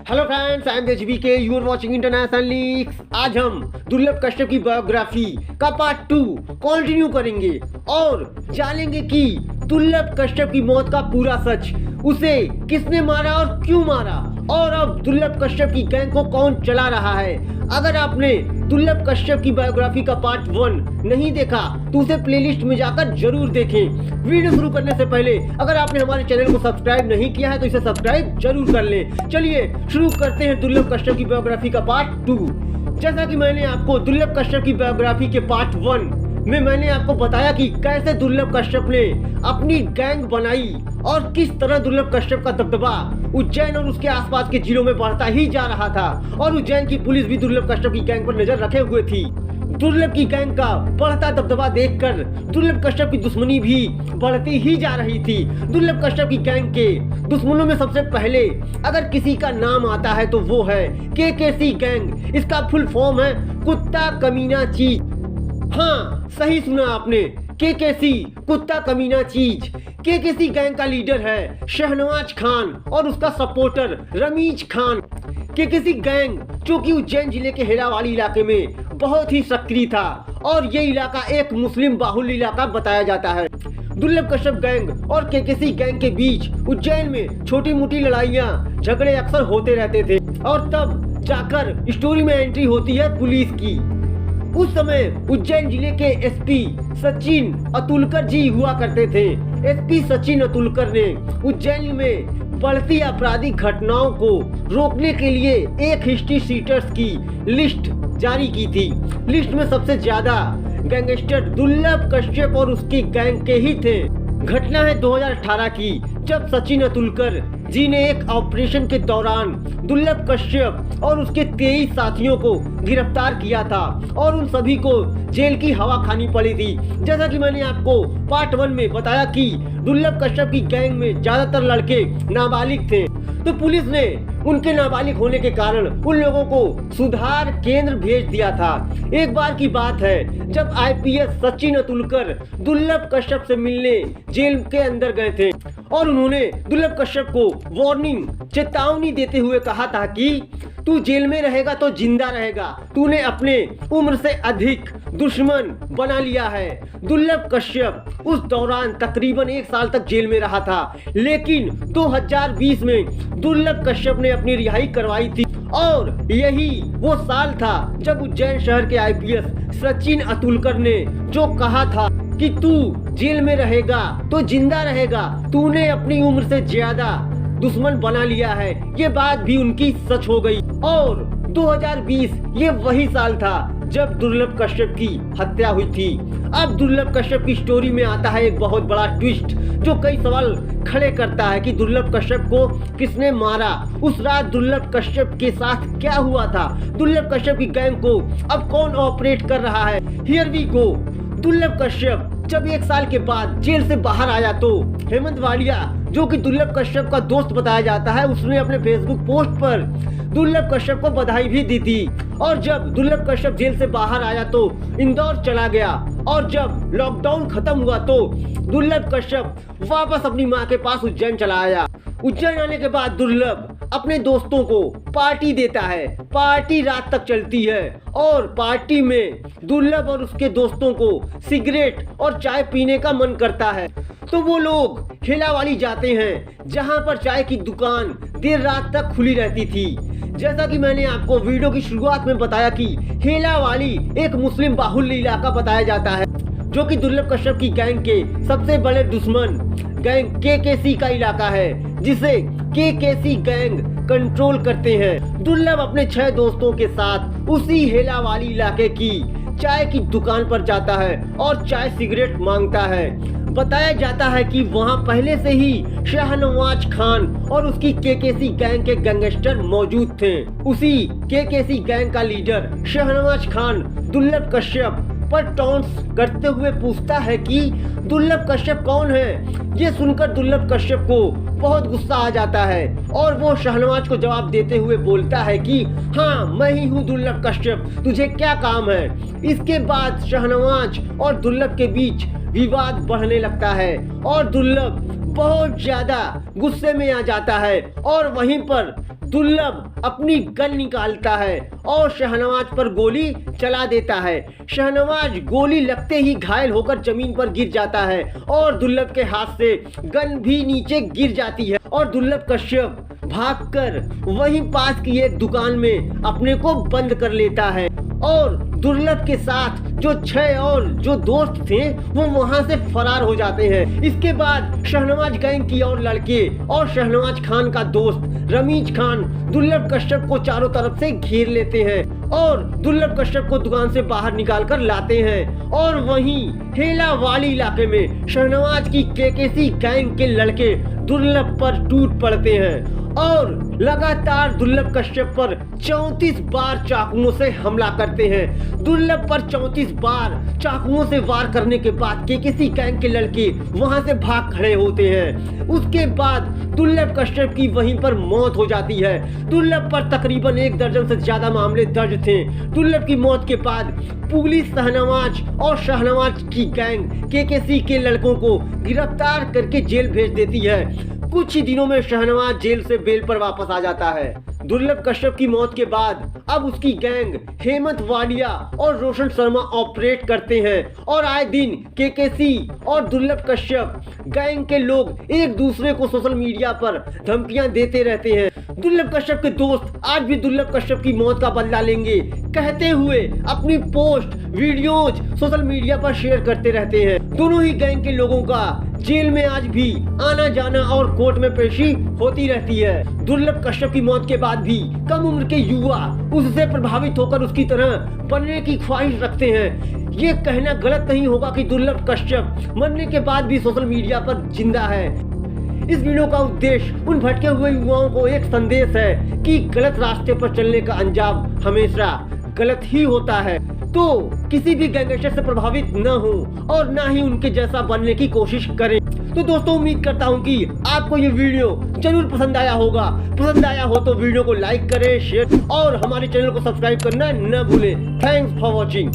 Hello friends, I am HBK, you are watching International Leaks. आज हम दुर्लभ कश्यप की बायोग्राफी का पार्ट 2 कंटिन्यू करेंगे और जानेंगे कि दुर्लभ कश्यप की मौत का पूरा सच, उसे किसने मारा और क्यों मारा, और अब दुर्लभ कश्यप की गैंग को कौन चला रहा है। अगर आपने दुर्लभ कश्यप की बायोग्राफी का पार्ट 1 नहीं देखा तो उसे प्लेलिस्ट में जाकर जरूर देखें। वीडियो शुरू करने से पहले अगर आपने हमारे चैनल को सब्सक्राइब नहीं किया है तो इसे सब्सक्राइब जरूर कर लें। चलिए शुरू करते हैं दुर्लभ कश्यप की बायोग्राफी का पार्ट 2। जैसा कि मैंने आपको दुर्लभ कश्यप की बायोग्राफी के पार्ट 1 में मैंने आपको बताया कि कैसे दुर्लभ कश्यप ने अपनी गैंग बनाई और किस तरह दुर्लभ कश्यप का दबदबा उज्जैन और उसके आसपास के जिलों में बढ़ता ही जा रहा था और उज्जैन की पुलिस भी दुर्लभ कश्यप की गैंग पर नजर रखे हुए थी। दुर्लभ की गैंग का बढ़ता दबदबा देखकर दुर्लभ कश्यप की दुश्मनी भी बढ़ती ही जा रही थी। दुर्लभ कश्यप की गैंग के दुश्मनों में सबसे पहले अगर किसी का नाम आता है तो वो है केकेसी गैंग। इसका फुल फॉर्म है कुत्ता कमीना चीज। हाँ, सही सुना आपने, केकेसी कुत्ता कमीना चीज। केकेसी गैंग का लीडर है शहनवाज खान और उसका supporter Ramiz Khan. KKC gang जो कि उज्जैन जिले के हेरावाली इलाके में बहुत ही सक्रिय था और ये इलाका एक मुस्लिम बाहुल्य इलाका बताया जाता है। दुर्लभ कश्यप गैंग और केकेसी गैंग के बीच उज्जैन में छोटी मोटी लड़ाइयाँ झगड़े अक्सर होते रहते थे और तब जाकर स्टोरी में एंट्री होती है पुलिस की। उस समय उज्जैन जिले के एसपी सचिन अतुलकर जी हुआ करते थे। एसपी सचिन अतुलकर ने उज्जैन में बढ़ती आपराधिक घटनाओं को रोकने के लिए एक हिस्ट्री शीटर्स की लिस्ट जारी की थी। लिस्ट में सबसे ज्यादा गैंगस्टर दुर्लभ कश्यप और उसकी गैंग के ही थे। घटना है 2018 की, जब सचिन अतुलकर जी ने एक ऑपरेशन के दौरान दुर्लभ कश्यप और उसके 23 साथियों को गिरफ्तार किया था और उन सभी को जेल की हवा खानी पड़ी थी। जैसा कि मैंने आपको पार्ट 1 में बताया कि दुर्लभ कश्यप की गैंग में ज्यादातर लड़के नाबालिग थे, तो पुलिस ने उनके नाबालिग होने के कारण उन लोगों को सुधार केंद्र भेज दिया था। एक बार की बात है जब आईपीएस सचिन अतुलकर दुर्लभ कश्यप से मिलने जेल के अंदर गए थे और उन्होंने दुर्लभ कश्यप को वार्निंग चेतावनी देते हुए कहा था कि तू जेल में रहेगा तो जिंदा रहेगा, तूने अपने उम्र से अधिक दुश्मन बना लिया है। दुर्लभ कश्यप उस दौरान तकरीबन 1 साल तक जेल में रहा था, लेकिन 2020 में दुर्लभ कश्यप ने अपनी रिहाई करवाई थी और यही वो साल था जब उज्जैन शहर के आईपीएस सचिन अतुलकर ने जो कहा था कि तू जेल में रहेगा तो जिंदा रहेगा, तूने अपनी उम्र से ज्यादा दुश्मन बना लिया है, ये बात भी उनकी सच हो गई। और 2020 ये वही साल था जब दुर्लभ कश्यप की हत्या हुई थी। अब दुर्लभ कश्यप की स्टोरी में आता है एक बहुत बड़ा ट्विस्ट जो कई सवाल खड़े करता है कि दुर्लभ कश्यप को किसने मारा, उस रात दुर्लभ कश्यप के साथ क्या हुआ था, दुर्लभ कश्यप की गैंग को अब कौन ऑपरेट कर रहा है। Here we go. Durlabh Kashyap जब 1 साल के बाद जेल से बाहर आया तो हेमंत वालिया जो कि दुर्लभ कश्यप का दोस्त बताया जाता है, उसने अपने फेसबुक पोस्ट पर दुर्लभ कश्यप को बधाई भी दी थी। और जब दुर्लभ कश्यप जेल से बाहर आया तो इंदौर चला गया और जब लॉकडाउन खत्म हुआ तो दुर्लभ कश्यप वापस अपनी माँ के पास उज्जैन चला आया। उज्जैन आने के बाद दुर्लभ अपने दोस्तों को पार्टी देता है। पार्टी रात तक चलती है और पार्टी में दुर्लभ और उसके दोस्तों को सिगरेट और चाय पीने का मन करता है तो वो लोग हेलावाली जाते हैं जहां पर चाय की दुकान देर रात तक खुली रहती थी। जैसा कि मैंने आपको वीडियो की शुरुआत में बताया कि हेलावाली एक मुस्लिम बाहुल्य इलाका बताया जाता है जो कि दुर्लभ कश्यप की गैंग के सबसे बड़े दुश्मन गैंग केकेसी का इलाका है, जिसे केकेसी गैंग कंट्रोल करते हैं। दुर्लभ अपने 6 दोस्तों के साथ उसी हेलावाली इलाके की चाय की दुकान पर जाता है और चाय सिगरेट मांगता है। बताया जाता है कि वहां पहले से ही शहनवाज खान और उसकी केकेसी गैंग के गैंगस्टर मौजूद थे। उसी केकेसी गैंग का लीडर शहनवाज खान दुर्लभ कश्यप पर टॉन्ट्स करते हुए पूछता है कि दुर्लभ कश्यप कौन है। ये सुनकर दुर्लभ कश्यप को बहुत गुस्सा आ जाता है और वो शहनवाज को जवाब देते हुए बोलता है कि हाँ, मैं ही हूँ दुर्लभ कश्यप, तुझे क्या काम है। इसके बाद शहनवाज और दुर्लभ के बीच विवाद बढ़ने लगता है और दुर्लभ बहुत ज्यादा गुस्से में आ जाता है और वहीं पर दुर्लभ अपनी गन निकालता है और शहनवाज पर गोली चला देता है। शहनवाज गोली लगते ही घायल होकर जमीन पर गिर जाता है और दुर्लभ के हाथ से गन भी नीचे गिर जाती है और दुर्लभ कश्यप भागकर वहीं पास की एक दुकान में अपने को बंद कर लेता है और दुर्लभ के साथ जो 6 और जो दोस्त थे वो वहां से फरार हो जाते हैं। इसके बाद शहनवाज गैंग की और लड़के और शहनवाज खान का दोस्त रमीज खान दुर्लभ कश्यप को चारों तरफ से घेर लेते हैं और दुर्लभ कश्यप को दुकान से बाहर निकाल कर लाते हैं और वहीं हेलावाली इलाके में शहनवाज की केकेसी गैंग के लड़के दुर्लभ पर टूट पड़ते हैं और लगातार दुर्लभ कश्यप पर 34 बार चाकुओं से हमला करते हैं। दुर्लभ पर 34 बार चाकुओं से वार करने के बाद केकेसी गैंग के लड़के वहां से भाग खड़े होते हैं। उसके बाद दुर्लभ कश्यप की वहीं पर मौत हो जाती है। दुर्लभ पर तकरीबन 1 दर्जन से ज्यादा मामले दर्ज थे। दुर्लभ की मौत के बाद पुलिस शहनवाज और शहनवाज की गैंग केकेसी के लड़कों को गिरफ्तार करके जेल भेज देती है। कुछ ही दिनों में शहनवाज जेल से बेल पर वापस आ जाता है। दुर्लभ कश्यप की मौत के बाद अब उसकी गैंग हेमंत वालिया और रोशन शर्मा ऑपरेट करते हैं और आए दिन केकेसी और दुर्लभ कश्यप गैंग के लोग एक दूसरे को सोशल मीडिया पर धमकियां देते रहते हैं। दुर्लभ कश्यप के दोस्त आज भी दुर्लभ कश्यप की मौत का बदला लेंगे कहते हुए अपनी पोस्ट वीडियोज सोशल मीडिया पर शेयर करते रहते हैं। दोनों ही गैंग के लोगों का जेल में आज भी आना जाना और कोर्ट में पेशी होती रहती है। दुर्लभ कश्यप की मौत के बाद भी कम उम्र के युवा उससे प्रभावित होकर उसकी तरह बनने की ख्वाहिश रखते हैं। ये कहना गलत नहीं होगा कि दुर्लभ कश्यप मरने के बाद भी सोशल मीडिया पर जिंदा है। इस वीडियो का उद्देश्य उन भटके हुए युवाओं को एक संदेश है कि गलत रास्ते पर चलने का अंजाम हमेशा गलत ही होता है। तो किसी भी गैंगस्टर से प्रभावित न हो और ना ही उनके जैसा बनने की कोशिश करें। तो दोस्तों उम्मीद करता हूं कि आपको ये वीडियो जरूर पसंद आया होगा। पसंद आया हो तो वीडियो को लाइक करें, शेयर और हमारे चैनल को सब्सक्राइब करना न भूलें। Thanks for watching.